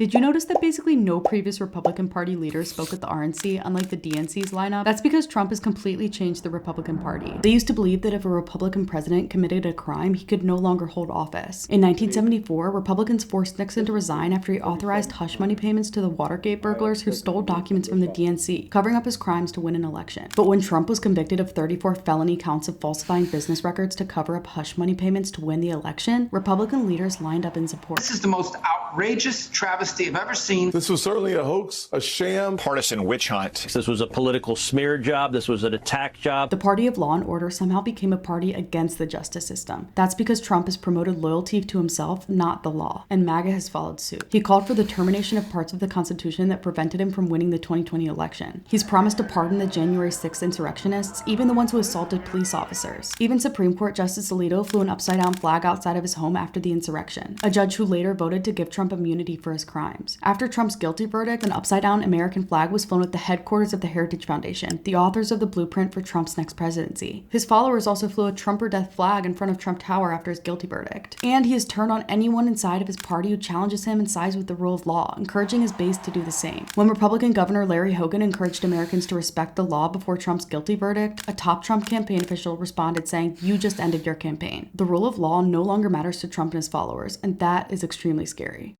Did you notice that basically no previous Republican Party leader spoke at the RNC, unlike the DNC's lineup? That's because Trump has completely changed the Republican Party. They used to believe that if a Republican president committed a crime, he could no longer hold office. In 1974, Republicans forced Nixon to resign after he authorized hush money payments to the Watergate burglars who stole documents from the DNC, covering up his crimes to win an election. But when Trump was convicted of 34 felony counts of falsifying business records to cover up hush money payments to win the election, Republican leaders lined up in support. This is the most outrageous travesty I've ever seen. This was certainly a hoax, a sham. Partisan witch hunt. This was a political smear job. This was an attack job. The party of law and order somehow became a party against the justice system. That's because Trump has promoted loyalty to himself, not the law, and MAGA has followed suit. He called for the termination of parts of the Constitution that prevented him from winning the 2020 election. He's promised to pardon the January 6th insurrectionists, even the ones who assaulted police officers. Even Supreme Court Justice Alito flew an upside-down flag outside of his home after the insurrection, a judge who later voted to give Trump immunity for his crimes. After Trump's guilty verdict, an upside-down American flag was flown at the headquarters of the Heritage Foundation, the authors of the blueprint for Trump's next presidency. His followers also flew a Trump or death flag in front of Trump Tower after his guilty verdict. And he has turned on anyone inside of his party who challenges him and sides with the rule of law, encouraging his base to do the same. When Republican Governor Larry Hogan encouraged Americans to respect the law before Trump's guilty verdict, a top Trump campaign official responded saying, "You just ended your campaign." The rule of law no longer matters to Trump and his followers, and that is extremely scary.